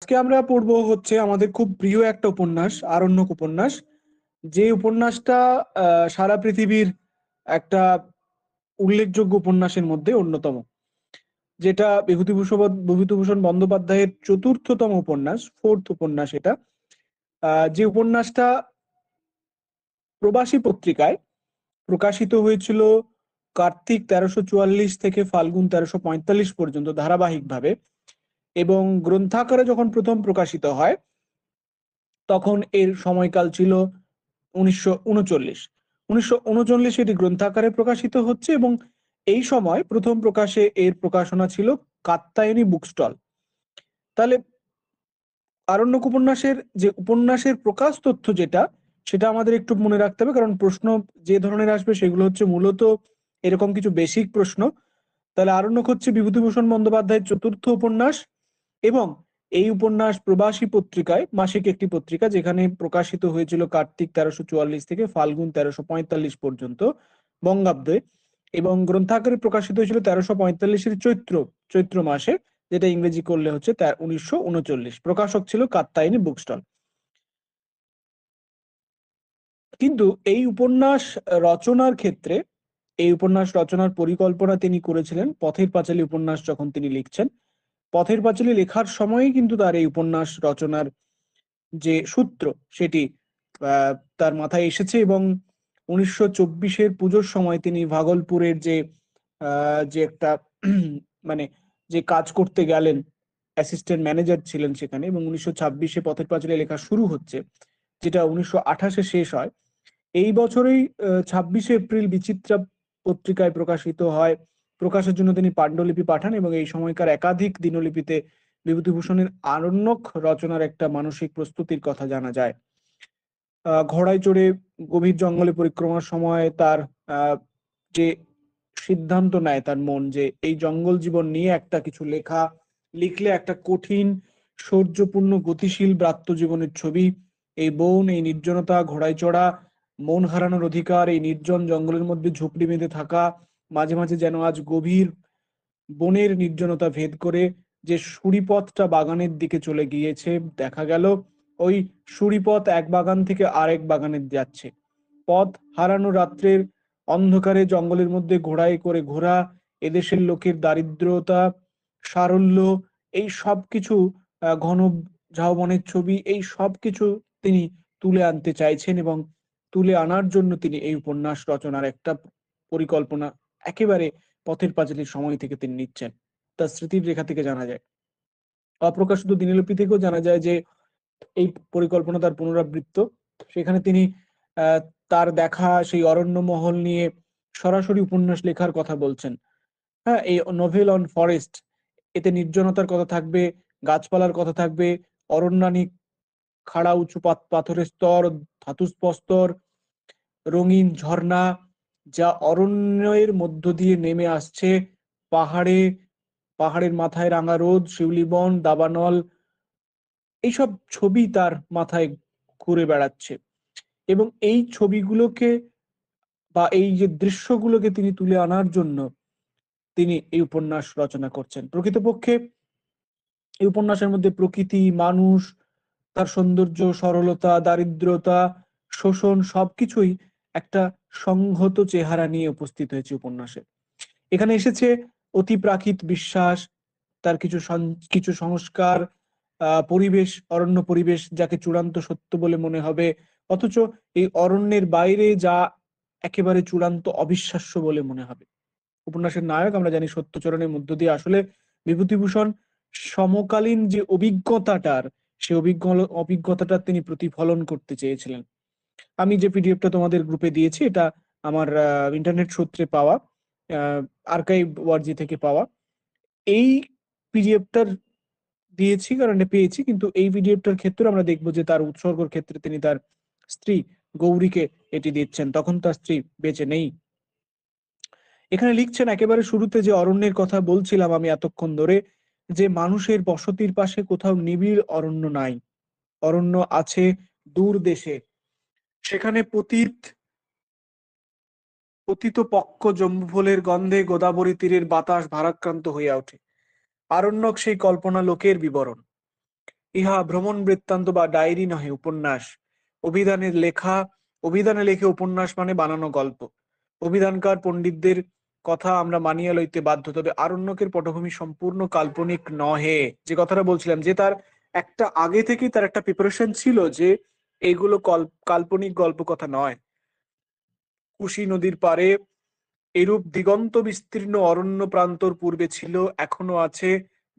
আজকে আমরা পড়বো হচ্ছে আমাদের খুব প্রিয় একটা উপন্যাস, আরণ্যক উপন্যাস। যে উপন্যাসটা সারা পৃথিবীর একটা উল্লেখযোগ্য উপন্যাসের মধ্যে অন্যতম। যেটা বিভূতিভূষণ বন্দ্যোপাধ্যায়ের চতুর্থতম উপন্যাস, 4th উপন্যাস এটা। যে উপন্যাসটা প্রবাসী পত্রিকায় প্রকাশিত হয়েছিল কার্তিক ১৩৪৪ থেকে ফাল্গুন ১৩৪৫ পর্যন্ত ধারাবাহিকভাবে, এবং গ্রন্থাকারে যখন প্রথম প্রকাশিত হয় তখন এর সময়কাল ছিল ১৯৩৯। ১৯৩৯ এটি গ্রন্থাকারে প্রকাশিত হচ্ছে এবং এই সময় প্রথম প্রকাশে এর প্রকাশনা ছিল কাত্যায়নী বুক স্টল। তাহলে আরণ্যক উপন্যাসের যে উপন্যাসের প্রকাশ তথ্য যেটা, সেটা আমাদের একটু মনে রাখতে হবে, কারণ প্রশ্ন যে ধরনের আসবে সেগুলো হচ্ছে মূলত এরকম কিছু বেসিক প্রশ্ন। তাহলে আরণ্যক হচ্ছে বিভূতিভূষণ বন্দ্যোপাধ্যায়ের চতুর্থ উপন্যাস, এবং এই উপন্যাস প্রবাসী পত্রিকায়, মাসিক একটি পত্রিকা, যেখানে প্রকাশিত হয়েছিল কার্তিক ১৩৪৪ থেকে ফাল্গুন ১৩৪৫ পর্যন্ত বঙ্গাব্দে, এবং গ্রন্থাকারে প্রকাশিত হয়েছিল ১৩৪৫-এর চৈত্র মাসে, যেটা ইংরেজি করলে হচ্ছে ১৯৩৯। প্রকাশক ছিল কাত্যায়নী বুক স্টল। কিন্তু এই উপন্যাস রচনার ক্ষেত্রে, এই উপন্যাস রচনার পরিকল্পনা তিনি করেছিলেন পথের পাঁচালী উপন্যাস যখন তিনি লিখছেন। পথের পাঁচালী লেখার সময়ই কিন্তু তার এই উপন্যাস রচনার যে সূত্র সেটি আহ, তার মাথায় এসেছে, এবং ১৯২৪-এর পুজোর সময় তিনি ভাগলপুরের যে একটা মানে যে কাজ করতে গেলেন, অ্যাসিস্ট্যান্ট ম্যানেজার ছিলেন সেখানে, এবং ১৯২৬-এ পথের পাঁচালী লেখা শুরু হচ্ছে, যেটা ১৯২৮-এ শেষ হয়। এই বছরেই ২৬শে এপ্রিল বিচিত্রা পত্রিকায় প্রকাশিত হয়। প্রকাশের জন্য তিনি পাণ্ডুলিপি পাঠান, এবং এই সময়কার একাধিক দিনলিপিতে বিভূতিভূষণের আরণ্যক রচনার একটা মানসিক প্রস্তুতির কথা জানা যায়। ঘোড়ায় চড়ে গভীর জঙ্গলে পরিক্রমার সময় তার যে সিদ্ধান্ত নেয় তার মন, যে এই জঙ্গল জীবন নিয়ে একটা কিছু লিখলে একটা কঠিন, শৌর্যপূর্ণ, গতিশীল ব্রাত্য জীবনের ছবি, এই বন, এই নির্জনতা, ঘোড়ায় চড়া, মন হারানোর অধিকার, এই নির্জন জঙ্গলের মধ্যে ঝুপড়ি বেঁধে থাকা, মাঝে মাঝে যেন আজ গভীর বনের নির্জনতা ভেদ করে যে সুড়িপথটা বাগানের দিকে চলে গিয়েছে, দেখা গেল ওই সুড়িপথ এক বাগান থেকে আরেক বাগানে যাচ্ছে। পথ হারানো রাত্রের অন্ধকারে জঙ্গলের মধ্যে ঘোড়ায় করে ঘোরা, এদেশের লোকের দারিদ্রতা, সারল্য, এই সবকিছু, ঘন ঝাউবনের ছবি, এই সবকিছু তিনি তুলে আনতে চাইছেন, এবং তুলে আনার জন্য তিনি এই উপন্যাস রচনার একটা পরিকল্পনা একেবারে পথের পাঁচালীর সময় থেকে তিনি নিচ্ছেন। তার স্মৃতির রেখা থেকে জানা যায়, অপ্রকাশিত দিনলিপি থেকেও জানা যায় যে এই পরিকল্পনা তার পুনরাবৃত্ত। সেখানে তিনি আহ, তার দেখা সেই অরণ্য মহল নিয়ে সরাসরি উপন্যাস লেখার কথা বলছেন। হ্যাঁ, এই নোভেল অন ফরেস্ট, এতে নির্জনতার কথা থাকবে, গাছপালার কথা থাকবে, অরণ্যানী খাড়া উঁচু পাথরের স্তর, ধাতুস্পস্তর, রঙিন ঝর্ণা, যা অরণ্যের মধ্য দিয়ে নেমে আসছে, পাহাড়ে, পাহাড়ের মাথায় রাঙা রোদ, শিউলি বন, দাবানল, এইসব ছবি তার মাথায় ঘুরে বেড়াচ্ছে, এবং এই ছবিগুলোকে বা এই যে দৃশ্যগুলোকে তিনি তুলে আনার জন্য তিনি এই উপন্যাস রচনা করছেন। প্রকৃতপক্ষে এই উপন্যাসের মধ্যে প্রকৃতি, মানুষ, তার সৌন্দর্য, সরলতা, দারিদ্রতা, শোষণ, সবকিছুই একটা সংহত চেহারা নিয়ে উপস্থিত হয়েছে উপন্যাসে। এখানে এসেছে অতি প্রাকৃত বিশ্বাস, তার কিছু সংস্কার, পরিবেশ, অরণ্য পরিবেশ যাকে চূড়ান্ত সত্য বলে মনে হবে, অথচ এই অরণ্যের বাইরে যা একেবারে চূড়ান্ত অবিশ্বাস্য বলে মনে হবে। উপন্যাসের নায়ক আমরা জানি সত্যচরণের মধ্য দিয়ে আসলে বিভূতিভূষণ সমকালীন যে অভিজ্ঞতাটার, সেই অভিজ্ঞতাটা তিনি প্রতিফলন করতে চেয়েছিলেন। আমি যে পিডিএফটা তোমাদের গ্রুপে দিয়েছি, এটা আমার ইন্টারনেট সূত্রে পাওয়া, আর্কাইভ ওয়ার্জি থেকে পাওয়া। এই পিডিএফটার দিয়েছি কারণ পেয়েছি, কিন্তু এই পিডিএফটার ক্ষেত্রে আমরা দেখবো যে তার উৎসর্গর ক্ষেত্রে তিনি তার স্ত্রী গৌরীকে এটি দিচ্ছেন, তখন তার স্ত্রী বেঁচে নেই। এখানে লিখছেন একেবারে শুরুতে, যে অরণ্যের কথা বলছিলাম আমি এতক্ষণ ধরে, যে মানুষের বসতির পাশে কোথাও নিবিড় অরণ্য নাই, অরণ্য আছে দূর দেশে, সেখানে পতিত পক্ষ জম্বুফলের গন্ধে গোদাবরী তীরের বাতাস ভারাক্রান্ত হইয়া ওঠে। আরণ্যক সেই কল্পনা লোকের বিবরণ। ইহা ভ্রমণ বৃত্তান্ত বা ডায়েরি নহে, উপন্যাস। অভিধানের লেখা, অভিধানে লেখে উপন্যাস মানে বানানো গল্প। অভিধানকার পণ্ডিতদের কথা আমরা মানিয়া লইতে বাধ্য, তবে আরণ্যকের পটভূমি সম্পূর্ণ কাল্পনিক নহে। যে কথাটা বলছিলাম, যে তার একটা আগে থেকেই তার একটা প্রিপারেশন ছিল যে এইগুলো কাল্পনিক গল্প কথা নয়। কুশী নদীর পাড়ে এরূপ দিগন্ত বিস্তীর্ণ অরণ্য প্রান্তর পূর্বে ছিল, এখনো আছে।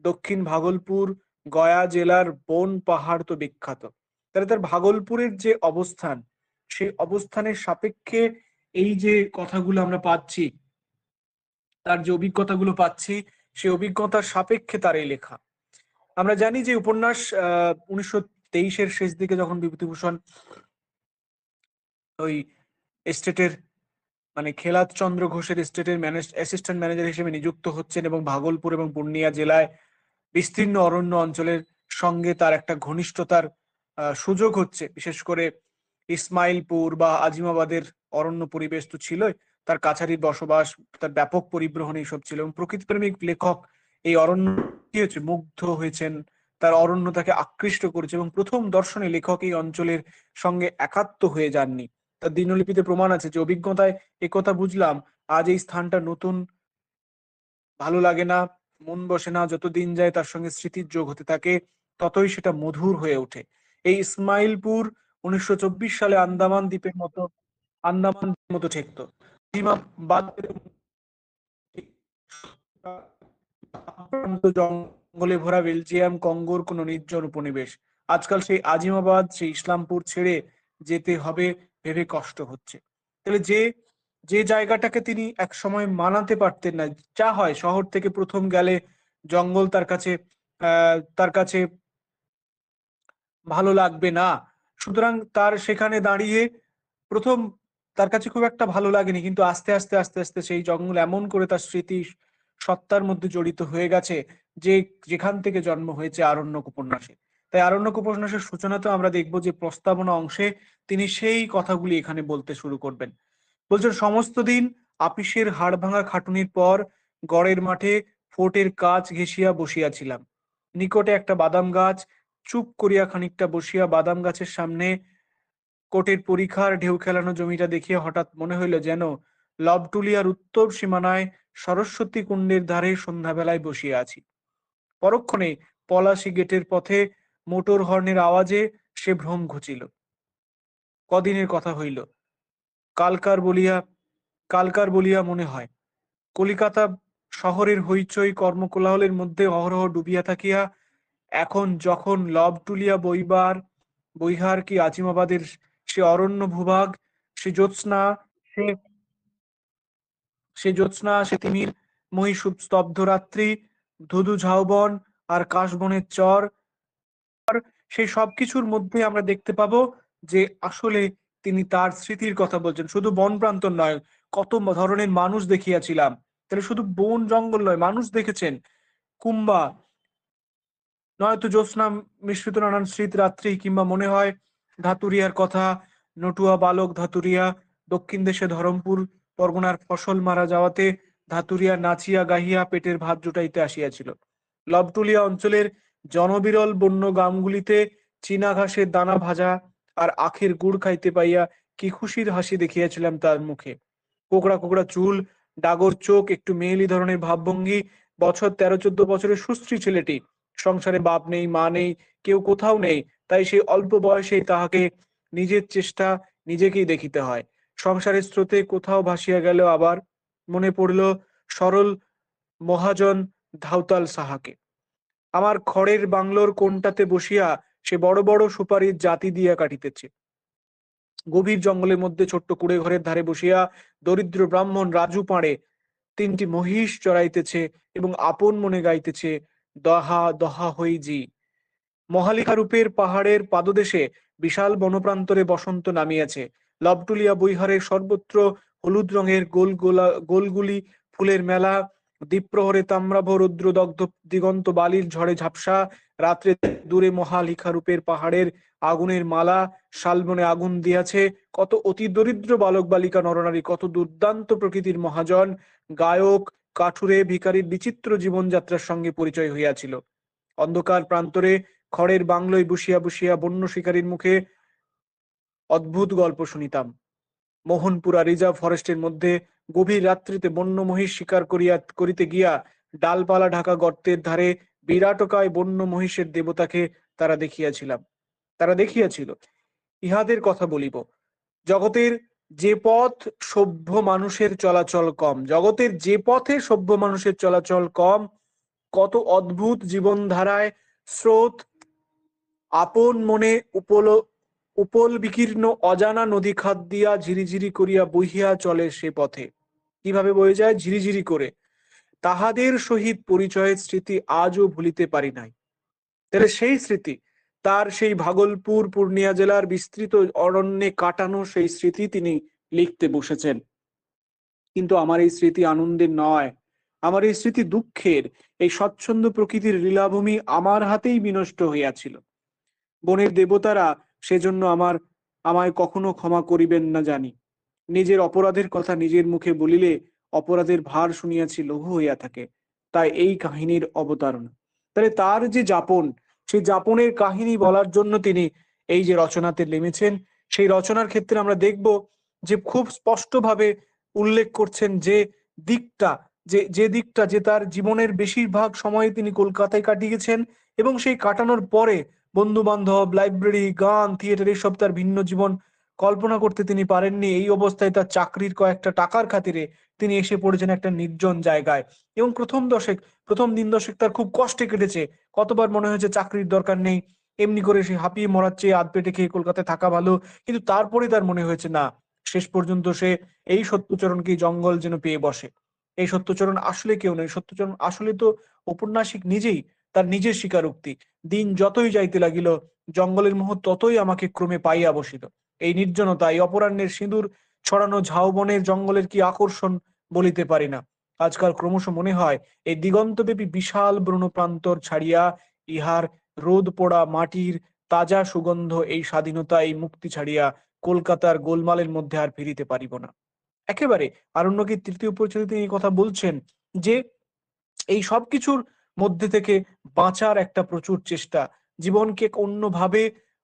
দক্ষিণ ভাগলপুর গয়া জেলার বন পাহাড় তো বিখ্যাত। তাহলে তার ভাগলপুরের যে অবস্থান, সেই অবস্থানের সাপেক্ষে এই যে কথাগুলো আমরা পাচ্ছি, তার যে অভিজ্ঞতাগুলো পাচ্ছি, সেই অভিজ্ঞতার সাপেক্ষে তার এই লেখা। আমরা জানি যে উপন্যাস 1923-এর শেষ দিকে যখন বিভূতিভূষণ ওই এস্টেটের মানে খেলাত চন্দ্র ঘোষের স্টেটের অ্যাসিস্ট্যান্ট ম্যানেজার হিসেবে নিযুক্ত হচ্ছেন এবং ভাগলপুর এবং পূর্ণিয়া জেলায় বিস্তীর্ণ অরণ্য অঞ্চলের সঙ্গে তার একটা ঘনিষ্ঠতার সুযোগ হচ্ছে। বিশেষ করে ইসমাইলপুর বা আজিমাবাদের অরণ্য পরিবেশ তো ছিলই, তার কাছারির বসবাস, তার ব্যাপক পরিবহন এইসব ছিল এবং প্রকৃতিপ্রেমিক লেখক এই অরণ্য কি হয়েছে মুগ্ধ হয়েছেন, তার অরণ্য তাকে আকৃষ্ট করেছে এবং প্রথম দর্শনে লেখক এই অঞ্চলের সঙ্গে একাত্ম হয়ে যাননি। তার দিনলিপিতে প্রমাণ আছে যে অভিজ্ঞতায় একথা বুঝলাম, আজ এই স্থানটা নতুন, ভালো লাগে না, মন বসে না, যত দিন যায় তার সঙ্গে স্মৃতির যোগ হতে থাকে, ততই সেটা মধুর হয়ে ওঠে। এই ইসমাইলপুর 1924 সালে আন্দামান দ্বীপের মতো ঠেকতো। সীমা বাদ আক্রান্ত জঙ্গলে ভরা বেলজিয়াম কঙ্গোর কোনো নির্জন উপনিবেশ। আজকাল সেই আজিমাবাদ, সেই ইসলামপুর ছেড়ে যেতে হবে ভেবে কষ্ট হচ্ছে। তাহলে যে যে জায়গাটাকে তিনি এক সময় মানাতে পারতেন না, যা হয় শহর থেকে প্রথম গেলে জঙ্গল তার কাছে ভালো লাগবে না, সুতরাং তার সেখানে দাঁড়িয়ে প্রথম তার কাছে খুব একটা ভালো লাগেনি, কিন্তু আস্তে আস্তে আস্তে আস্তে সেই জঙ্গল এমন করে তার স্মৃতি সত্তার মধ্যে জড়িত হয়ে গেছে যে যেখান থেকে জন্ম হয়েছে আরণ্যক উপন্যাসে। তাই আরণ্যক উপন্যাসের সূচনাতে আমরা দেখব যে প্রস্তাবনা অংশে তিনি সেই কথাগুলি এখানে বলতে শুরু করবেন। বলছেন, সমস্ত দিন আপিসের হাড়ভাঙা খাটুনির পর গড়ের মাঠে ফোর্টের কাজ ঘেঁষিয়া বসিয়াছিলাম। নিকটে একটা বাদাম গাছ, চুপ করিয়া খানিকটা বসিয়া বাদাম গাছের সামনে কোটের পরিখার ঢেউ খেলানো জমিটা দেখিয়া হঠাৎ মনে হইল যেন লবটুলিয়ার উত্তর সীমানায় সরস্বতী কুণ্ডের ধারে সন্ধ্যাবেলায় বসিয়া আছি। পরক্ষণে পলাশী গেটের পথে মোটর হর্নের আওয়াজে সে ভ্রম ঘুচিল। কদিনের কথা হইল, কালকার বলিয়া কালকার বলিয়া মনে হয়। কলিকাতা শহরের হইচই কর্মকোলাহলের মধ্যে অহরহ ডুবিয়া থাকিয়া এখন যখন লব তুলিয়া বইহার কি আজিমাবাদের সে অরণ্য ভূভাগ, সে জ্যোৎস্না, সে সে তিমির স্তব্ধ রাত্রি, ধুধু ঝাউবন আর কাশবনের চর, সেই সবকিছুর মধ্যে আমরা দেখতে পাবো যে আসলে তিনি তার স্মৃতির কথা বলছেন। শুধু বন প্রান্তর নয়, কত ধরনের মানুষ দেখিয়াছিলাম। তাহলে শুধু বন জঙ্গল নয়, মানুষ দেখেছেন। কুম্বা, নয়তো জ্যোৎস্না মিশ্রিত নানান শীত রাত্রি, কিংবা মনে হয় ধাতুরিয়ার কথা, নটুয়া বালক ধাতুরিয়া, দক্ষিণ দেশে ধরমপুর পরগনার ফসল মারা যাওয়াতে ধাতুরিয়া নাচিয়া গাহিয়া পেটের ভাত জুটাইতে আসিয়াছিল। লবটুলিয়া অঞ্চলের জনবিরল বন্য গ্রামগুলিতে চীনা ঘাসের দানা ভাজা আর আখের গুড় খাইতে পাইয়া কি খুশির হাসি দেখিয়াছিলাম তার মুখে। কোকড়া কোকড়া চুল, ডাগর চোখ, একটু মেয়েলি ধরনের ভাবভঙ্গি, বছর 13-14 বছরের সুশ্রী ছেলেটি। সংসারে বাপ নেই, মা নেই, কেউ কোথাও নেই, তাই সেই অল্প বয়সেই তাহাকে নিজের চেষ্টা নিজেকেই দেখিতে হয়। সংসারের স্রোতে কোথাও ভাসিয়া গেল, আবার মনে পড়ল সরল মহাজন ধাওতাল সাহাকে। আমার খড়ের বাংলোর কোণটাতে বসিয়া সে বড় বড় সুপারির জাতি দিয়া কাটিতেছে। গভীর জঙ্গলের মধ্যে ছোট্ট কুড়ে ঘরের ধারে বসিয়া দরিদ্র ব্রাহ্মণ রাজু পাড়ে 3টি মহিষ চড়াইতেছে এবং আপন মনে গাইতেছে, দহা দহা হই জি। মহালিকারূপের পাহাড়ের পাদদেশে বিশাল বনপ্রান্তরে বসন্ত নামিয়াছে। লবটুলিয়া বৈহারের সর্বত্র হলুদ রঙের গোলগুলি ফুলের মেলা। দ্বীপ্রহরে তাম্রাভ রৌদ্রদগ্ধ দিগন্ত বালির ঝড়ে ঝাপসা। রাত্রে দূরে মহালিখারূপের পাহাড়ের আগুনের মালা শালবনে আগুন দিয়াছে। কত অতি দরিদ্র বালক বালিকা নরনারী, কত দুর্দান্ত প্রকৃতির মহাজন, গায়ক, কাঠুরে ভিখারির বিচিত্র জীবনযাত্রার সঙ্গে পরিচয় হইয়াছিল। অন্ধকার প্রান্তরে খড়ের বাংলোয় বসিয়া বসিয়া বন্য শিকারীর মুখে অদ্ভুত গল্প শুনিতাম। মোহনপুরা রিজার্ভ ফরেস্টের মধ্যে গভীর রাত্রিতে বন্য মহিষ শিকার করিতে গিয়া ডালপালা ঢাকা গর্তের ধারে বিরাটকায় বন্য মহিষের দেবতাকে তারা দেখিয়াছিল। ইহাদের কথা বলিব। জগতের যে পথ সভ্য মানুষের চলাচল কম, জগতের যে পথে সভ্য মানুষের চলাচল কম, কত অদ্ভুত জীবনধারায় স্রোত আপন মনে উপল বিকীর্ণ অজানা নদী খাত দিয়া ঝিরিঝিরি করিয়া বহিয়া চলে সে পথে। কিভাবে বয়ে যায়? ঝিরিঝিরি করে। তাহাদের সহিত পরিচয়ের স্মৃতি আজও ভুলিতে পারি নাই। তাহলে সেই স্মৃতি, তার সেই ভাগলপুর পূর্ণিয়া জেলার বিস্তৃত অরণ্যে কাটানো সেই স্মৃতি তিনি লিখতে বসেছেন। কিন্তু আমার এই স্মৃতি আনন্দের নয়, আমার এই স্মৃতি দুঃখের। এই স্বচ্ছন্দ প্রকৃতির লীলাভূমি আমার হাতেই বিনষ্ট হইয়াছিল। বনের দেবতারা সেজন্য আমায় কখনো ক্ষমা করিবেন না জানি। নিজের অপরাধের কথা নিজের মুখে বলিলে অপরাধের ভার শুনিয়াছি লঘু হইয়া থাকে, তাই এই কাহিনীর অবতারণা। তাহলে তার যে যাপন, সেই যাপনের কাহিনী বলার জন্য তিনি এই যে রচনাতে নেমেছেন, সেই রচনার ক্ষেত্রে আমরা দেখব যে খুব স্পষ্টভাবে উল্লেখ করছেন যে দিকটা, যে তার জীবনের বেশিরভাগ সময় তিনি কলকাতায় কাটিয়েছেন, এবং সেই কাটানোর পরে বন্ধু বান্ধব, লাইব্রেরি, গান, থিয়েটার এসব তার ভিন্ন জীবন কল্পনা করতে তিনি পারেননি। এই অবস্থায় তার চাকরির কয়েকটা টাকার খাতিরে তিনি এসে পড়েছেন একটা নির্জন জায়গায়, এবং প্রথম দিন দশেক তার খুব কষ্টে কেটেছে। কতবার মনে হয়েছে চাকরির দরকার নেই, এমনি করে সে হাঁপিয়ে মরার চেয়ে আধ পেটে খেয়ে কলকাতায় থাকা ভালো। কিন্তু তারপরে তার মনে হয়েছে না, শেষ পর্যন্ত সে এই সত্যচরণকে জঙ্গল যেন পেয়ে বসে। এই সত্যচরণ আসলে কেউ নয়, সত্যচরণ আসলে তো ঔপন্যাসিক নিজেই, তার নিজের স্বীকারোক্তি। দিন যতই যাইতে লাগিল, জঙ্গলের মোহ ততই আমাকে ক্রমে পাইয়া বসিল। এই নির্জনতা, এই অপরাহ্নের সিঁদুর ছড়ানো ঝাউবনের জঙ্গলের কি আকর্ষণ বলিতে পারি না। আজকাল ক্রমশ মনে হয় এই দিগন্তব্যাপী বিশাল ব্রণপ্রান্তর ছাড়িয়া, ইহার রোদ পোড়া মাটির তাজা সুগন্ধ, এই স্বাধীনতা, এই মুক্তি ছাড়িয়া কলকাতার গোলমালের মধ্যে আর ফিরিতে পারিব না। একেবারে আরণ্যকের তৃতীয় পরিচ্ছেদে তিনি এই কথা বলছেন যে এই সবকিছুর মধ্যে থেকে বাঁচার একটা প্রচুর চেষ্টা, জীবনকে অন্যভাবে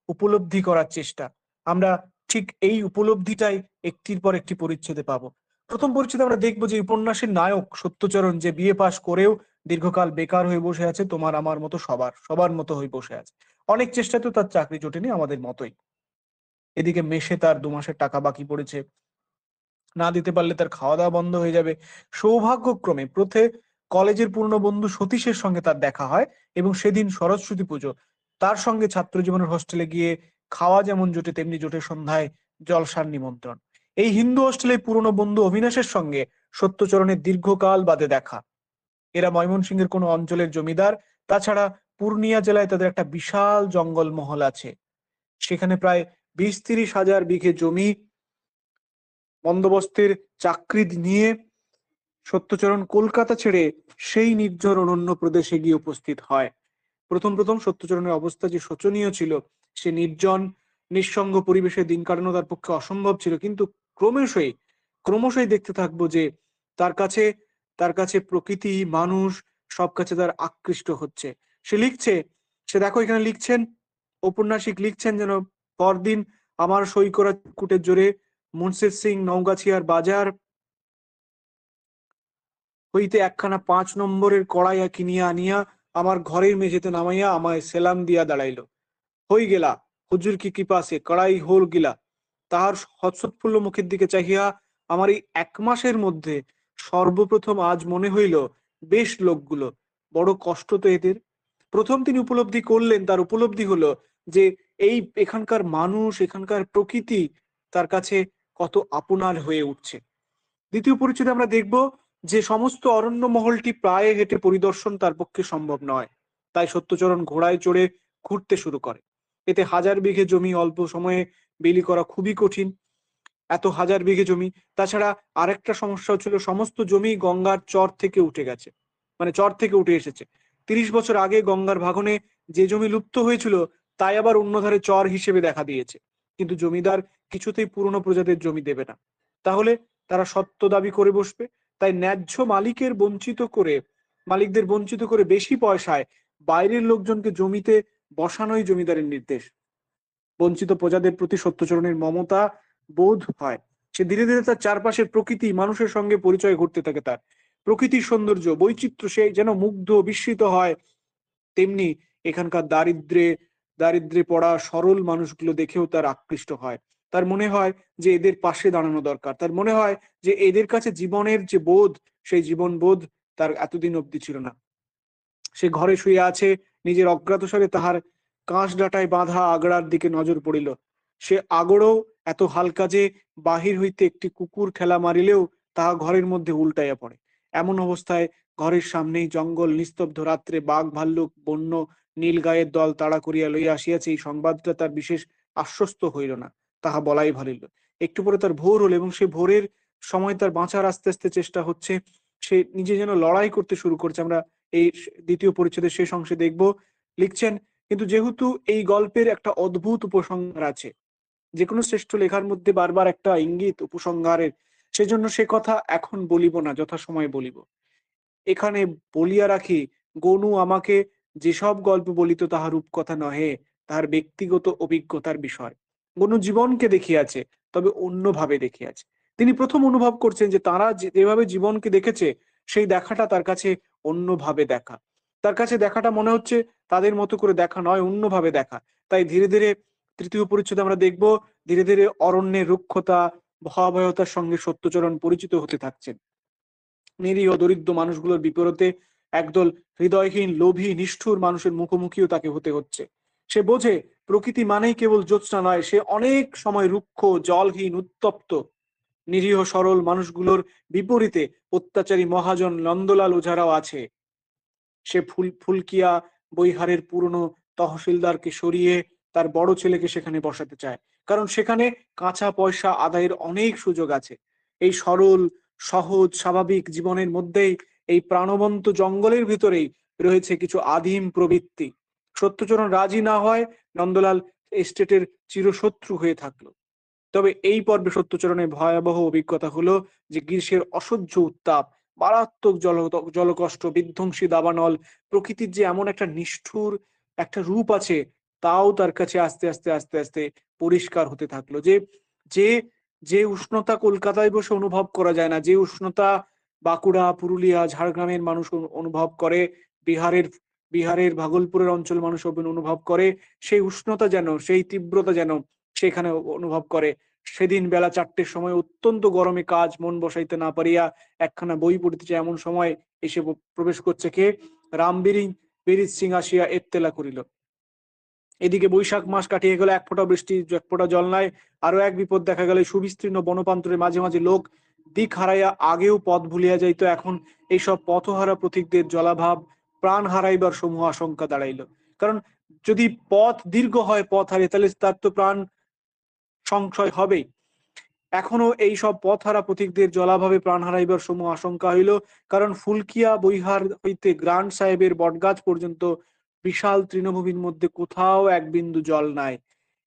উপলব্ধি করার চেষ্টা। আমরা ঠিক এই উপলব্ধিটাই একটির পর একটি পরিচ্ছেদে পাবো। প্রথম পরিচ্ছেদে আমরা দেখবো যে উপন্যাসের নায়ক সত্যচরণ, যে বিএ পাশ করেও দীর্ঘকাল বেকার হয়ে বসে আছে, তোমার আমার মতো সবার মতো হয়ে বসে আছে। অনেক চেষ্টাতেও তার চাকরি জোটেনি, আমাদের মতোই। এদিকে মেসে তার 2 মাসের টাকা বাকি পড়েছে, না দিতে পারলে তার খাওয়া দাওয়া বন্ধ হয়ে যাবে। সৌভাগ্যক্রমে কলেজের পুরনো বন্ধু সতীশের সঙ্গে তার দেখা হয়, এবং সেদিন সরস্বতী পুজো। তার সঙ্গে ছাত্র জীবনের হোস্টেলে গিয়ে খাওয়া যেমন জোটে, তেমনি জোটে সন্ধ্যায় জলসার নিমন্ত্রণ। এই হিন্দু হোস্টেলে পুরনো বন্ধু অবিনাশের সঙ্গে সত্যচরণের দীর্ঘকাল বাদে দেখা। এরা ময়মনসিংহের কোনো অঞ্চলের জমিদার। তাছাড়া পূর্ণিয়া জেলায় তাদের একটা বিশাল জঙ্গল মহল আছে। সেখানে প্রায় 20-30 হাজার বিঘে জমি বন্দোবস্তের চাকরি নিয়ে সত্যচরণ কলকাতা ছেড়ে সেই নির্জন অরণ্য প্রদেশে গিয়ে উপস্থিত হয়। প্রথম প্রথম সত্যচরণের অবস্থা যে শোচনীয় ছিল, সে নির্জন নিঃসঙ্গ পরিবেশে দিন কাটানো তার পক্ষে অসম্ভব ছিল। কিন্তু ক্রমশই দেখতে থাকবো যে তার কাছে তার কাছে প্রকৃতি, মানুষ সব কাছে তার আকৃষ্ট হচ্ছে। সে লিখছে, সে দেখো এখানে লিখছেন, ঔপন্যাসিক লিখছেন যেন পরদিন আমার সই করা কুটের জোরে মুন্সির সিং নওগাছিয়ার বাজার হইতে একখানা 5 নম্বরের কড়াইয়া কিনিয়া আনিয়া আমার ঘরের মেঝেতে নামাইয়া আমায় সেলাম দিয়া দাঁড়াইল। হই গেলা, হুজুর কি কৃপা সে কড়াই হোল গিলা। তাহার হর্ষোৎফুল্ল মুখের দিকে চাহিয়া আমার এই 1 মাসের মধ্যে সর্বপ্রথম আজ মনে হইল, বেশ লোকগুলো, বড় কষ্ট তো এদের। প্রথম তিনি উপলব্ধি করলেন, তার উপলব্ধি হলো যে এখানকার মানুষ, এখানকার প্রকৃতি তার কাছে কত আপনার হয়ে উঠছে। দ্বিতীয় পরিচ্ছেদে আমরা দেখব যে সমস্ত অরণ্য মহলটি প্রায় হেঁটে পরিদর্শন তার পক্ষে সম্ভব নয়। তাই সত্যচরণ ঘোড়ায় চড়ে ঘুরতে শুরু করে। এতে 1000 বিঘে জমি অল্প সময়ে বেলি করা খুবই কঠিন। এত 1000 বিঘে জমি, তাছাড়া আরেকটা সমস্যা ছিল, সমস্ত জমি গঙ্গার চর থেকে উঠে গেছে, মানে চর থেকে উঠে এসেছে। 30 বছর আগে গঙ্গার ভাঙনে যে জমি লুপ্ত হয়েছিল, তাই আবার অন্যধারে চর হিসেবে দেখা দিয়েছে। কিন্তু জমিদার কিছুতেই পুরনো প্রজাদের জমি দেবে না, তাহলে তারা সত্ত্ব দাবি করে বসবে। তাই ন্যায্য মালিকদের বঞ্চিত করে বেশি পয়সায় বাইরের লোকজনকে জমিতে বসানোই জমিদারের নির্দেশ। বঞ্চিত প্রজাদের প্রতি সত্যচরণের মমতা বোধ হয়। সে ধীরে ধীরে তার চারপাশের প্রকৃতি মানুষের সঙ্গে পরিচয় ঘটতে থাকে তার। প্রকৃতির সৌন্দর্য বৈচিত্র্য সে যেন মুগ্ধ বিস্মিত হয়। তেমনি এখানকার দারিদ্র্যে পড়া সরল মানুষগুলো দেখেও তার আকৃষ্ট হয়। তার মনে হয় যে এদের পাশে দাঁড়ানো দরকার। তার মনে হয় যে এদের কাছে জীবনের যে বোধ, সেই জীবন বোধ তার এতদিন অব্দি ছিল না। সে ঘরে শুয়ে আছে, নিজের অজ্ঞাতসারে তাহার কাঁসডাঁটায় বাঁধা আগড়ার দিকে নজর পড়িল। সে আগড়ও এত হালকা যে বাহির হইতে একটি কুকুর খেলা মারিলেও তাহা ঘরের মধ্যে উল্টাইয়া পড়ে। এমন অবস্থায় ঘরের সামনেই জঙ্গল, নিস্তব্ধ রাত্রে বাঘ ভাল্লুক বন্য নীলগায়ের দল তাড়া করিয়া লইয়া আসিয়াছে, এই সংবাদটা তার বিশেষ আশ্বস্ত হইল না, তাহা বলাই ভালিল। একটু পরে তার ভোর হল এবং সে ভোরের সময় তার বাঁচার আস্তে আস্তে চেষ্টা হচ্ছে। সে নিজে যেন লড়াই করতে শুরু করছে। আমরা এই দ্বিতীয় পরিচ্ছেদের শেষ অংশে দেখব। লিখছেন, কিন্তু যেহেতু এই গল্পের একটা অদ্ভুত উপসংহার আছে, যে কোনো শ্রেষ্ঠ লেখার মধ্যে বারবার একটা ইঙ্গিত উপসংহারের, সেজন্য সে কথা এখন বলিব না, যথাসময়ে বলিব। এখানে বলিয়া রাখি, গনু আমাকে যেসব গল্প বলিত তাহা রূপকথা নহে, তাহার ব্যক্তিগত অভিজ্ঞতার বিষয়। গনু জীবনকে দেখিয়াছে, তবে অন্যভাবে দেখিয়াছে। তিনি প্রথম অনুভব করছেন যে তারা যেভাবে জীবনকে দেখেছে, সেই দেখাটা তার কাছে অন্যভাবে দেখা। তার কাছে দেখাটা মনে হচ্ছে তাদের মতো করে দেখা নয়, অন্যভাবে দেখা। তাই ধীরে ধীরে তৃতীয় পরিচ্ছেদে আমরা দেখব, ধীরে ধীরে অরণ্যের রুক্ষতা ভয়াবহতার সঙ্গে সত্যচরণ পরিচিত হতে থাকছেন। নিরীহ দরিদ্র মানুষগুলোর বিপরীতে একদল হৃদয়হীন লোভী নিষ্ঠুর মানুষের মুখোমুখিও তাকে হতে হচ্ছে। সে বোঝে প্রকৃতি মানেই কেবল জ্যোৎস্না নয়, সে অনেক সময় রুক্ষ, জলহীন, উত্তপ্ত। নিরীহ সরল মানুষগুলোর বিপরীতে অত্যাচারী মহাজন নন্দলাল ওঝারাও আছে। সে ফুলকিয়া বৈহারের পুরনো তহসিলদারকে সরিয়ে তার বড় ছেলেকে সেখানে বসাতে চায়, কারণ সেখানে কাঁচা পয়সা আদায়ের অনেক সুযোগ আছে। এই সরল সহজ স্বাভাবিক জীবনের মধ্যেই, এই প্রাণবন্ত জঙ্গলের ভিতরেই রয়েছে কিছু আদিম প্রবৃত্তি। সত্যচরণ রাজি না হয়, নন্দলাল এস্টেটের চিরশত্রু হয়ে থাকলো। তবে এই পর্বে সত্যচরণের ভয়াবহ অভিজ্ঞতা হলো যে গ্রীষ্মের অসহ্য উত্তাপ, মারাত্মক জলকষ্ট, বিধ্বংসী দাবানল, প্রকৃতির যে এমন একটা নিষ্ঠুর একটা রূপ আছে, তাও তার কাছে আস্তে আস্তে আস্তে আস্তে পরিষ্কার হতে থাকলো। যে যে যে উষ্ণতা কলকাতায় বসে অনুভব করা যায় না, যে উষ্ণতা বাঁকুড়া, পুরুলিয়া, ঝাড়গ্রামের মানুষ অনুভব করে, বিহারের বিহারের ভাগলপুরের অঞ্চল মানুষ অনুভব করে, সেই উষ্ণতা যেন, সেই তীব্রতা যেন সেখানে অনুভব করে। সেদিন বেলা 4টের সময় অত্যন্ত গরমে কাজ মন বসাইতে না পারিয়া একখানা বই পড়িতেছে, এমন সময় এসে প্রবেশ করছে কে? রামবিরি বিরিজ সিং আসিয়া এত্তেলা করিল। এদিকে বৈশাখ মাস কাটিয়ে গেল, এক ফোঁটা বৃষ্টি, এক ফোঁটা জল নাই। আরো এক বিপদ দেখা গেল, সুবিস্তীর্ণ বনপ্রান্তরে মাঝে মাঝে লোক দিক হারাইয়া আগেও পথ ভুলিয়া যাইত, এখন এইসব পথহারা প্রতীকদের জলাভাব প্রাণ হারাইবার সমূহ আশঙ্কা দাঁড়াইল। কারণ যদি পথ দীর্ঘ হয়, পথ হারিয়ে, তাহলে তার তো প্রাণ সংশয় হবেই। এখনো এই সব পথহারা পথিকদের জলাভাবে প্রাণ হারাইবার সমূহ আশঙ্কা হইল, কারণ ফুলকিয়া বৈহার হইতে গ্রান্ড সাহেবের বটগাছ পর্যন্ত বিশাল তৃণভূমির মধ্যে কোথাও এক বিন্দু জল নাই।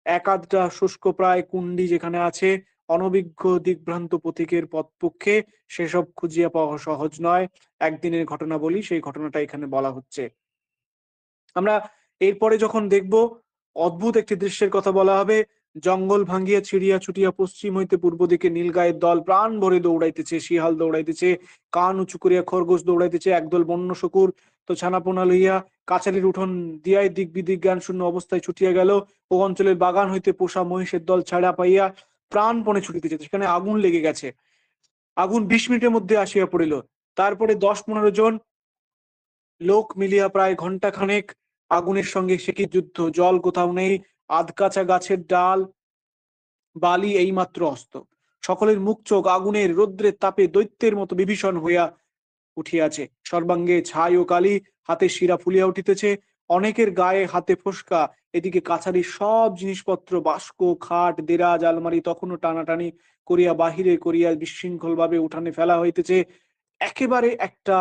এক আধটা শুষ্ক প্রায় কুণ্ডি যেখানে আছে, অনভিজ্ঞ দিগ্ভ্রান্ত পথিকের পক্ষে সেসব খুঁজিয়া পাওয়া সহজ নয়। একদিনের ঘটনা বলি, সেই ঘটনাটা এখানে বলা হচ্ছে। আমরা এরপরে যখন দেখব, অদ্ভুত একটি দৃশ্যের কথা বলা হবে। জঙ্গল ভাঙ্গিয়া ছিড়িয়া ছুটিয়া পশ্চিম হইতে পূর্ব দিকে নীলগায়ের দল প্রাণ ভরে দৌড়াইতেছে, শিয়াল দৌড়াইতেছে, কান উঁচু করিয়া খরগোশ দৌড়াইতেছে, একদল বন্য শকুর তো ছানাপোনা লইয়া কাছারির উঠোন দিয়াই দিক বিদিক জ্ঞান শূন্য অবস্থায় ছুটিয়া গেল। ও অঞ্চলের বাগান হইতে পোষা মহিষের দল ছাড়া পাইয়া প্রাণপণে ছুটিতেছে। সেখানে আগুন লেগে গেছে, আগুন 20 মিনিটের মধ্যে আসিয়া পড়িল। তারপরে 10-15 জন লোক মিলিয়া প্রায় ঘন্টা খানেক আগুনের সঙ্গে সে কি যুদ্ধ। জল কোথাও নেই, আধকাচা গাছের ডাল বালি এইমাত্র অস্ত। সকলের মুখ চোখ আগুনের রৌদ্রের তাপে দৈত্যের মতো বিভীষণ হইয়া উঠিয়াছে। সর্বাঙ্গে ছাই ও কালি, হাতে শিরা ফুলিয়া উঠিতেছে, অনেকের গায়ে হাতে ফোসকা। এদিকে কাছারির সব জিনিসপত্র, বাস্ক, খাট, দেরাজ, আলমারি তখনও টানাটানি করিয়া বাহিরে করিয়া বিশৃঙ্খল ভাবে উঠানে ফেলা হইতেছে। একেবারে একটা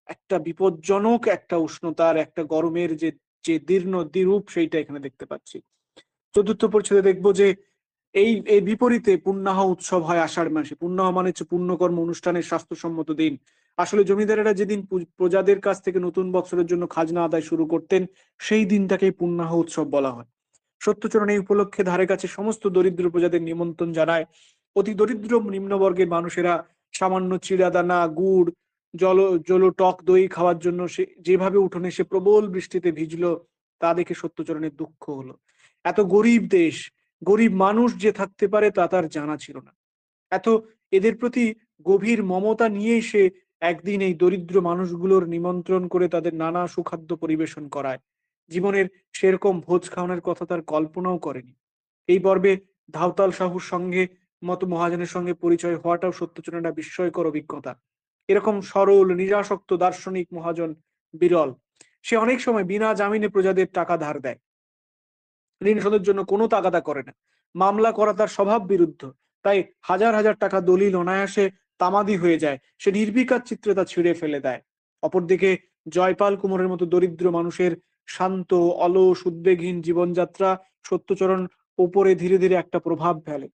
একটা বিপজ্জনক একটা উষ্ণতার, একটা গরমের যে যে দীর্ণ দ্বিরূপ, সেইটা এখানে দেখতে পাচ্ছি। চতুর্থ পরিচ্ছেদে দেখবো যে এই বিপরীতে পুণ্যাহ উৎসব হয় আষাঢ় মাসে। পুণ্যাহ মানে হচ্ছে পুণ্যকর্ম অনুষ্ঠানের স্বাস্থ্যসম্মত দিন। আসলে জমিদারেরা যেদিন প্রজাদের কাছ থেকে নতুন বছরের জন্য খাজনা আদায় শুরু করতেন, সেই দিনটাকেই পুণ্যাহ উৎসব বলা হয়। সত্যচরণ এই উপলক্ষে ধারে কাছে সমস্ত দরিদ্র প্রজাদের নিমন্ত্রণ জানায়। অতি দরিদ্র নিম্নবর্গের মানুষেরা সামান্য চিড়া দানা, গুড়, জল জল টক দই খাওয়ার জন্য সে যেভাবে উঠোনে এসে প্রবল বৃষ্টিতে ভিজলো, তা দেখে সত্যচরণের দুঃখ হলো। এত গরিব দেশ, গরিব মানুষ যে থাকতে পারে তা তার জানা ছিল না। এত এদের প্রতি গভীর মমতা নিয়েই সে একদিন এই দরিদ্র মানুষগুলোর নিমন্ত্রণ করে তাদের নানা সুখাদ্য পরিবেশন করায়। জীবনের সেরকম ভোজ খাওয়ানোর কথা তার কল্পনাও করেনি। এই পর্বে ধাওতাল সাহুর সঙ্গে মতো মহাজনের সঙ্গে পরিচয় হওয়াটাও সত্যচরণ একটা বিস্ময়কর অভিজ্ঞতা। এরকম সরল নিরাসক্ত দার্শনিক মহাজন বিরল। সে অনেক সময় বিনা জামিনে প্রজাদের টাকা ধার দেয়, ঋণ শোধের জন্য কোনো তাগাদা করে না। মামলা করা তার স্বভাব বিরুদ্ধ। তাই হাজার হাজার টাকা দলিল অনায়াসে তামাদি হয়ে যায়। সে নির্বিকার চিত্রে তা ছিঁড়ে ফেলে দেয়। অপরদিকে জয়পাল কুমোরের মতো দরিদ্র মানুষের শান্ত, অলস, উদ্বেগহীন জীবনযাত্রা সত্যচরণ ওপরে ধীরে ধীরে একটা প্রভাব ফেলে।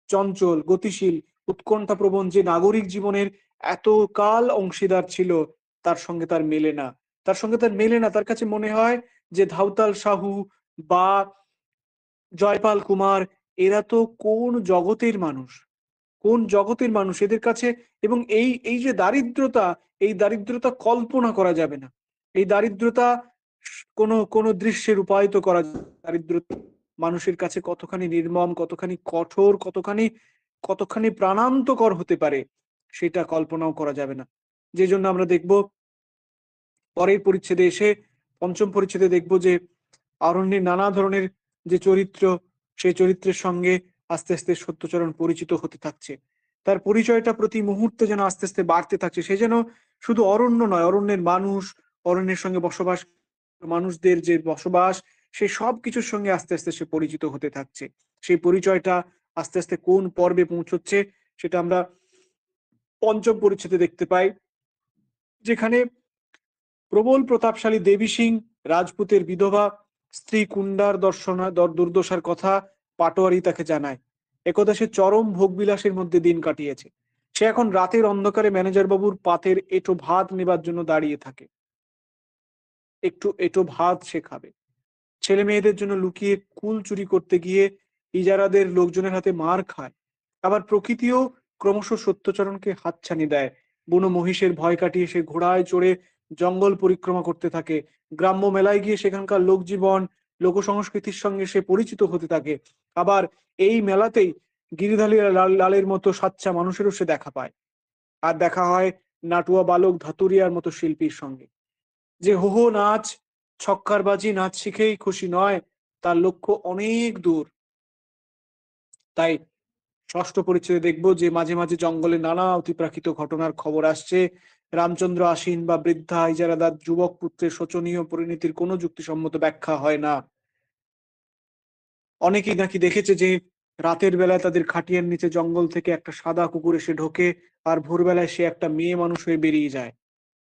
চঞ্চল, গতিশীল, উৎকণ্ঠাপ্রবণ যে নাগরিক জীবনের এতকাল অংশীদার ছিল, তার সঙ্গে তার মেলে না। তার কাছে মনে হয় যে ধাওতাল সাহু বা জয়পাল কুমার এরা তো কোন জগতের মানুষ, কোন জগতের মানুষ এদের কাছে। এবং এই যে দারিদ্রতা, এই দারিদ্রতা কল্পনা করা যাবে না। এই দারিদ্রতা কোনো দৃশ্যে রূপায়িত করা যায় না। দারিদ্রতা মানুষের কাছে কতখানি নির্মম, কতখানি কঠোর, কতখানি প্রাণান্তকর হতে পারে, সেটা কল্পনাও করা যাবে না। যেজন্য আমরা দেখব পরের পরিচ্ছেদে এসে, পঞ্চম পরিচ্ছেদে দেখব যে অরণ্যের নানা ধরনের যে চরিত্র, সেই চরিত্রের সঙ্গে আস্তে আস্তে সত্যচরণ পরিচিত হতে থাকছে। তার পরিচয়টা প্রতি মুহূর্তে যেন আস্তে আস্তে বাড়তে থাকছে। সে যেন শুধু অরণ্য নয়, অরণ্যের মানুষ, অরণ্যের সঙ্গে বসবাস, মানুষদের যে বসবাস, সেই সব কিছুর সঙ্গে আস্তে আস্তে সে পরিচিত হতে থাকছে। সেই পরিচয়টা আস্তে আস্তে কোন পর্বে পৌঁছচ্ছে, সেটা আমরা পঞ্চম পরিচ্ছেদে দেখতে পাই, যেখানে প্রবল প্রতাপশালী দেবী সিং রাজপুতের বিধবা স্ত্রী কুন্ডার দুর্দশার কথা পাটোয়ারি তাকে জানায়। একদা সে চরম ভোগবিলাসের মধ্যে দিন কাটিয়েছে। সে এখন রাতের অন্ধকারে ম্যানেজার বাবুর পাতের এঁটো ভাত নেবার জন্য দাঁড়িয়ে থাকে। একটু এঁটো ভাত সে খাবে। ছেলে মেয়েদের জন্য লুকিয়ে কুল চুরি করতে গিয়ে ইজারাদের লোকজনের হাতে মার খায়। আবার প্রকৃতিও ক্রমশ সত্যচরণকে হাতছানি দেয়। বুনো মহিষের ভয় কাটিয়ে সে ঘোড়ায় চড়ে জঙ্গল পরিক্রমা করতে থাকে। গ্রাম্য মেলায় গিয়ে সেখানকার লোকজীবন, লোক সংস্কৃতির সঙ্গে সে পরিচিত হতে থাকে। আবার এই মেলাতেই গিরিধারী লালের মতো সাচ্চা মানুষেরও সে দেখা পায়। আর দেখা হয় নাটুয়া বালক ধাতুরিয়ার মতো শিল্পীর সঙ্গে। যে হো হো নাচ, ছক্কারবাজি নাচ শিখেই খুশি নয়, তার লক্ষ্য অনেক দূর। তাই ষষ্ঠ পরিচ্ছেদে দেখবো যে মাঝে মাঝে জঙ্গলে নানা অতিপ্রাকৃত ঘটনার খবর আসছে। রামচন্দ্র আশ্বিন বা বৃদ্ধা ইজারাদার যুবক পুত্রের শোচনীয় পরিণতির কোনো যুক্তিসম্মত ব্যাখ্যা হয় না। অনেকেই নাকি দেখেছে যে রাতের বেলায় তাদের খাটিয়ার নিচে জঙ্গল থেকে একটা সাদা কুকুর এসে ঢোকে, আর ভোরবেলায় সে একটা মেয়ে মানুষ হয়ে বেরিয়ে যায়।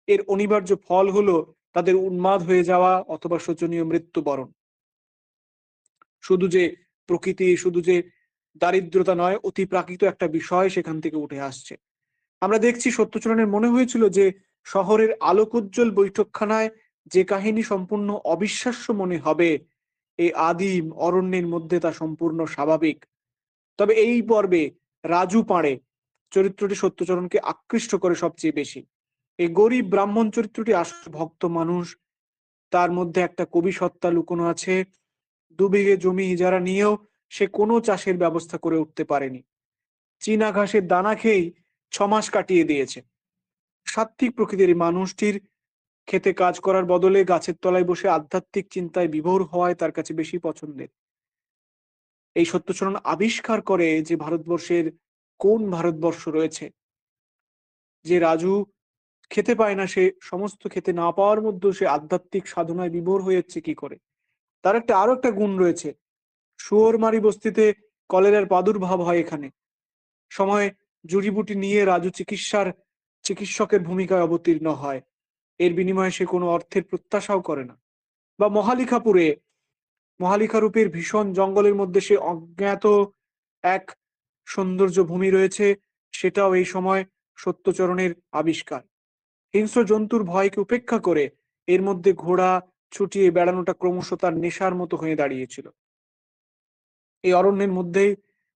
এর অনিবার্য ফল হলো তাদের উন্মাদ হয়ে যাওয়া অথবা শোচনীয় মৃত্যুবরণ। শুধু যে প্রকৃতি, শুধু যে দারিদ্রতা নয়, অতি প্রাকৃত একটা বিষয় সেখান থেকে উঠে আসছে। আমরা দেখছি সত্যচরণের মনে হয়েছিল যে শহরের আলোকোজ্জ্বল বৈঠকখানায় যে কাহিনী সম্পূর্ণ অবিশ্বাস্য মনে হবে, এই আদিম অরণ্যের মধ্যে তা সম্পূর্ণ স্বাভাবিক। তবে এই পর্বে রাজু পাঁড়ে চরিত্রটি সত্যচরণকে আকৃষ্ট করে সবচেয়ে বেশি। এই গরিব ব্রাহ্মণ চরিত্রটি আসলে ভক্ত মানুষ, তার মধ্যে একটা কবি সত্তা লুকোনো আছে। 2 বিঘে জমি ইজারা নিয়েও সে কোনো চাষের ব্যবস্থা করে উঠতে পারেনি। চীনা ঘাসের দানা খেয়েই 6 মাস কাটিয়ে দিয়েছে। সাত্ত্বিক প্রকৃতির এই মানুষটির খেতে কাজ করার বদলে গাছের তলায় বসে আধ্যাত্মিক চিন্তায় বিভোর হওয়ায় তার কাছে বেশি পছন্দের। এই সত্যচরণ আবিষ্কার করে যে ভারতবর্ষের কোন ভারতবর্ষ রয়েছে, যে রাজু খেতে পায় না, সে সমস্ত খেতে না পাওয়ার মধ্যেও সে আধ্যাত্মিক সাধনায় বিভোর হয়েছে কি করে। তার আরো একটা গুণ রয়েছে। শুয়োরমারি বস্তিতে কলেরার প্রাদুর্ভাব হয় এখানে। সময় জুড়িবুটি নিয়ে রাজু চিকিৎসকের ভূমিকায় অবতীর্ণ হয়। এর বিনিময়ে সে কোনো অর্থের প্রত্যাশাও করে না। বা মহালিখা রূপের ভীষণ জঙ্গলের মধ্যে সে অজ্ঞাত এক সৌন্দর্য ভূমি রয়েছে, সেটাও এই সময় সত্যচরণের আবিষ্কার। হিংস্র জন্তুর ভয়কে উপেক্ষা করে এর মধ্যে ঘোড়া ছুটিয়ে বেড়ানোটা ক্রমশ তার নেশার মতো হয়ে দাঁড়িয়েছিল। এই অরণ্যের মধ্যেই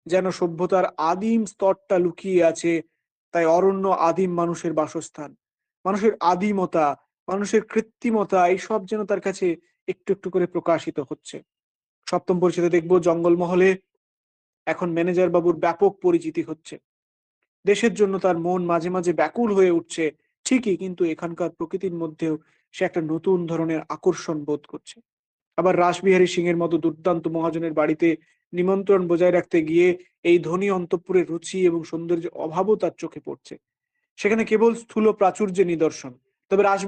যেন সভ্যতার আদিম স্তরটা লুকিয়ে আছে। তাই অরণ্য আদিম মানুষের বাসস্থান। মানুষের আদিমতা, মানুষের কৃত্রিমতা এইসব যেন তার কাছে একটু একটু করে প্রকাশিত হচ্ছে। সপ্তম পরিচ্ছেদে দেখব জঙ্গলমহলে এখন ম্যানেজার বাবুর ব্যাপক পরিচিতি হচ্ছে। দেশের জন্য তার মন মাঝে মাঝে ব্যাকুল হয়ে উঠছে ঠিকই, কিন্তু এখানকার প্রকৃতির মধ্যেও সে একটা নতুন ধরনের আকর্ষণ বোধ করছে। আবার রাসবিহারী সিং এর মতো দুর্দান্ত মহাজনের বাড়িতে নিমন্ত্রণ বজায় রাখতে গিয়ে এই ধনী অন্তঃপুরের রুচি এবং সৌন্দর্যের অভাবও তার চোখে পড়ছে। সেখানে কেবল স্থূল প্রাচুর্যের নিদর্শন, তবে রাস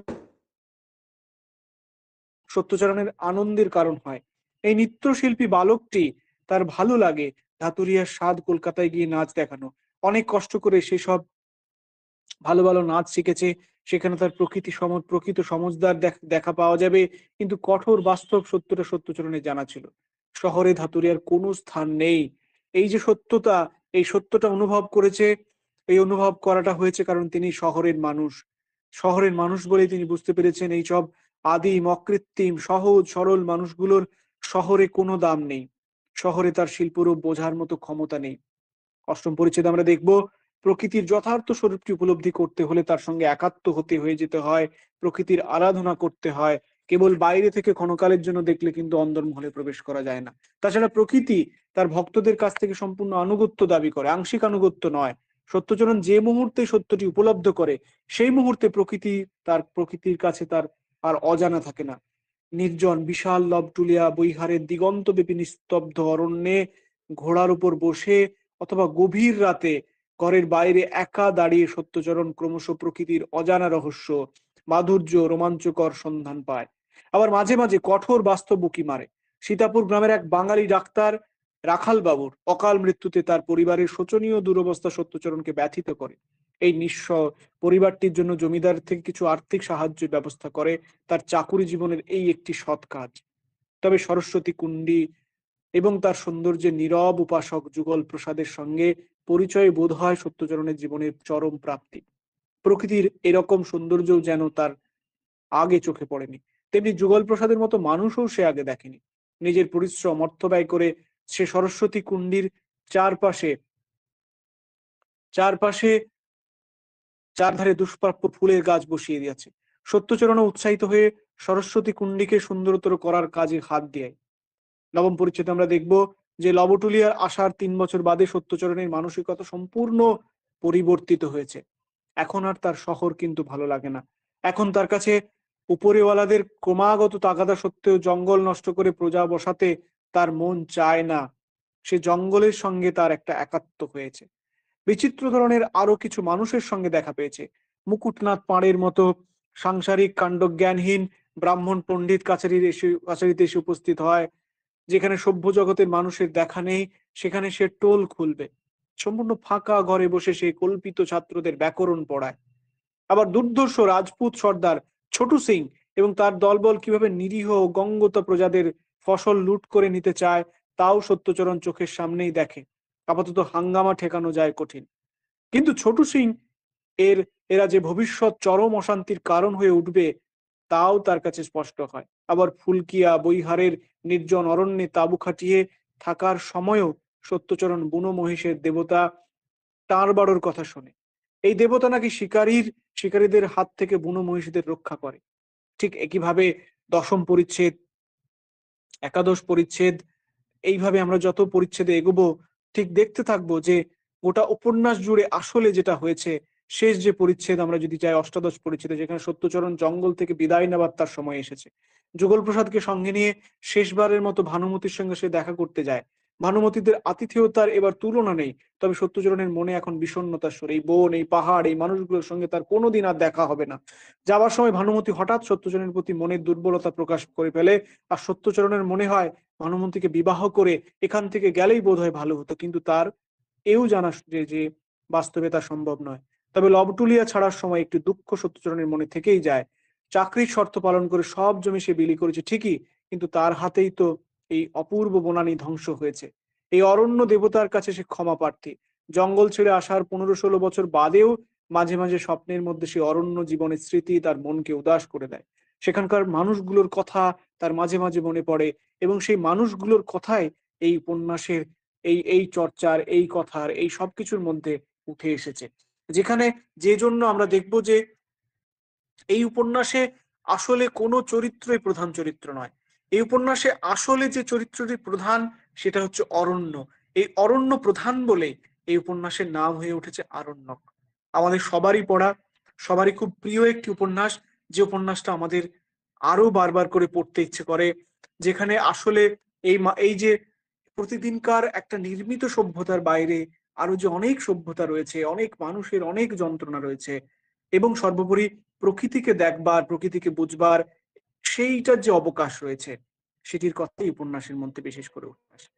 সত্যচারণের আনন্দের কারণ হয়। এই নৃত্যশিল্পী বালকটি তার ভালো লাগে ধাতুরিয়ার স্বাদ কলকাতায় গিয়ে নাচ দেখানো। অনেক কষ্ট করে সেসব ভালো ভালো নাচ শিখেছে। সেখানে তার প্রকৃত সমজদার দেখা পাওয়া যাবে। কিন্তু কঠোর বাস্তব সত্যটা সত্যচরণের জানা ছিল। শহরে ধাতুরিয়ার কোনো স্থান নেই। এই যে সত্যতা, এই সত্যটা অনুভব করেছে, এই অনুভব করাটা হয়েছে কারণ তিনি শহরের মানুষ। শহরের মানুষ বলেই তিনি বুঝতে পেরেছেন এইসব আদিম, অকৃত্রিম, সহজ সরল মানুষগুলোর শহরে কোনো দাম নেই। শহরে তার শিল্পরূপ বোঝার মতো ক্ষমতা নেই। অষ্টম পরিচ্ছেদে আমরা দেখব প্রকৃতির যথার্থ স্বরূপটি উপলব্ধি করতে হলে তার সঙ্গে একাত্ম হতে হয়ে যেতে হয়, প্রকৃতির আরাধনা করতে হয়। কেবল বাইরে থেকে ক্ষণকালের জন্য দেখলে কিন্তু অন্দরমহলে প্রবেশ করা যায় না। তাছাড়া প্রকৃতি তার ভক্তদের কাছ থেকে সম্পূর্ণ আনুগত্য দাবি করে, আংশিক আনুগত্য নয়। সত্যচরণ যে মুহূর্তে সত্যটি উপলব্ধ করে সেই মুহূর্তে প্রকৃতির কাছে তার আর অজানা থাকে না। নির্জন বিশাল লবটুলিয়া বৈহারের দিগন্তব্যাপী নিস্তব্ধ অরণ্যে ঘোড়ার উপর বসে অথবা গভীর রাতে ঘরের বাইরে একা দাঁড়িয়ে সত্যচরণ ক্রমশ প্রকৃতির অজানা রহস্য, মাধুর্য, রোমাঞ্চকর সন্ধান পায়। আবার মাঝে মাঝে কঠোর বাস্তব উকি মারে। সীতাপুর গ্রামের এক বাঙালি ডাক্তার রাখাল বাবুর অকাল মৃত্যুতে তার পরিবারের শোচনীয় দুরবস্থা সত্যচরণকে ব্যথিত করে। এই নিঃস্ব পরিবারটির জন্য জমিদার থেকে কিছু আর্থিক সাহায্যের ব্যবস্থা করে তার চাকুরি জীবনের এই একটি সৎ কাজ। তবে সরস্বতী কুণ্ডী এবং তার সৌন্দর্যের নীরব উপাসক যুগল প্রসাদের সঙ্গে পরিচয় বোধ হয় সত্যচরণের জীবনের চরম প্রাপ্তি। প্রকৃতির এরকম সৌন্দর্যও যেন তার আগে চোখে পড়েনি। তেমনি যুগল প্রসাদের মতো মানুষও সে আগে দেখেনি। নিজের পরিশ্রম অর্থ ব্যয় করে সে সরস্বতী কুণ্ডীর চারপাশে চারপাশে চারধারে দুষ্প্রাপ্য ফুলের গাছ বসিয়ে দিয়েছে। সত্যচরণ উৎসাহিত হয়ে সরস্বতী কুণ্ডীকে সুন্দরতর করার কাজে হাত দেয়। নবম পরিচ্ছেদে আমরা দেখব যে লবটুলিয়ার আসার ৩ বছর বাদে সত্যচরণের মানসিকতা সম্পূর্ণ পরিবর্তিত হয়েছে। এখন আর তার শহর কিন্তু ভালো লাগে না। এখন তার কাছে উপরেওয়ালাদের ক্রমাগত তাগাদা সত্ত্বেও জঙ্গল নষ্ট করে প্রজা বসাতে তার মন চায় না। সে জঙ্গলের সঙ্গে তার একটা একাত্ম হয়েছে। বিচিত্র ধরনের আরো কিছু মানুষের সঙ্গে দেখা পেয়েছে। মুকুটনাথ পাঁড়ের মতো সাংসারিক কাণ্ডজ্ঞানহীন ব্রাহ্মণ পণ্ডিত কাছারিতে এসে উপস্থিত হয়। যেখানে সভ্য জগতের মানুষের দেখা নেই সেখানে সে টোল খুলবে। সম্পূর্ণ ফাঁকা ঘরে বসে সে কল্পিত ছাত্রদের ব্যাকরণ পড়ায়। আবার দুর্ধর্ষ রাজপুত সর্দার ছোটু সিং এবং তার দলবল কিভাবে নিরীহ ও গঙ্গত প্রজাদের ফসল লুট করে নিতে চায় তাও সত্যচরণ চোখের সামনেই দেখে। আপাতত হাঙ্গামা ঠেকানো যায় কঠিন, কিন্তু ছোটু সিং এরা যে ভবিষ্যৎ চরম অশান্তির কারণ হয়ে উঠবে তাও তার কাছে স্পষ্ট হয়। আবার ফুলকিয়া বৈহারের নির্জন অরণ্যে তাঁবু খাটিয়ে থাকার সময়ও সত্যচরণ বুনো মহিষের দেবতা টাঁড়বাড়োর কথা শোনে। এই দেবতা নাকি শিকারীদের হাত থেকে বুনো মহিষীদের রক্ষা করে। ঠিক একইভাবে দশম পরিচ্ছেদ, একাদশ পরিচ্ছেদ, এইভাবে আমরা যত পরিচ্ছেদে এগোবো ঠিক দেখতে থাকবো যে গোটা উপন্যাস জুড়ে আসলে যেটা হয়েছে। শেষ যে পরিচ্ছেদ আমরা যদি যাই অষ্টাদশ পরিচ্ছেদে, যেখানে সত্যচরণ জঙ্গল থেকে বিদায় নেবার তার সময় এসেছে, যুগল প্রসাদকে সঙ্গে নিয়ে শেষবারের মতো ভানুমতির সঙ্গে সে দেখা করতে যায়। ভানুমতিদের আতিথেয়তার এবার তুলনা নেই, তবে সত্যচরণের মনে এখন বিষণ্ণতার স্বর। এই বন, এই পাহাড়, এই মানুষগুলোর সঙ্গে তার কোনোদিন আর দেখা হবে না। যাবার সময় ভানুমতি হঠাৎ সত্যচরণের প্রতি মনের দুর্বলতা প্রকাশ করে ফেলে। আর সত্যচরণের মনে হয় ভানুমতিকে বিবাহ করে এখান থেকে গেলেই বোধ হয় ভালো হতো, কিন্তু তার এও জানা যে বাস্তবে তা সম্ভব নয়। তবে লবটুলিয়া ছাড়ার সময় একটি দুঃখ সত্যচরণের মনে থেকেই যায়। চাকরির শর্ত পালন করে সব জমি সে বিলি করেছে ঠিকই, কিন্তু তার হাতেই তো এই অপূর্ব বনানী ধ্বংস হয়েছে। এই অরণ্য দেবতার কাছে সে ক্ষমা প্রার্থী। জঙ্গল ছেড়ে আসার ১৫-১৬ বছর বাদেও মাঝে, মাঝে স্বপ্নের মধ্যে সেই অরণ্য জীবনের স্মৃতি তার মনকে উদাস করে দেয়। সেখানকার মানুষগুলোর কথা তার মাঝে, মাঝে মনে পড়ে এবং সেই মানুষগুলোর কথাই এই উপন্যাসের এই চর্চার, এই কথার, এই সবকিছুর মধ্যে উঠে এসেছে। যেখানে যে জন্য আমরা দেখব যে এই উপন্যাসে আসলে কোনো চরিত্রই প্রধান চরিত্র নয়। এই উপন্যাসে আসলে যে চরিত্রটি প্রধান সেটা হচ্ছে অরণ্য। এই অরণ্য প্রধান বলেই এই উপন্যাসের নাম হয়ে উঠেছে আরণ্যক। আমাদের সবারই পড়া, সবারই খুব প্রিয় একটি উপন্যাস, যে উপন্যাসটা আমাদের আরো বারবার করে পড়তে ইচ্ছে করে। যেখানে আসলে এই যে প্রতিদিনকার একটা নির্মিত সভ্যতার বাইরে আরো যে অনেক সভ্যতা রয়েছে, অনেক মানুষের অনেক যন্ত্রণা রয়েছে এবং সর্বোপরি প্রকৃতিকে দেখবার, প্রকৃতিকে বুঝবার সেইটার যে অবকাশ রয়েছে, সেটির কথাই উপন্যাসের মধ্যে বিশেষ করে উঠে আসে।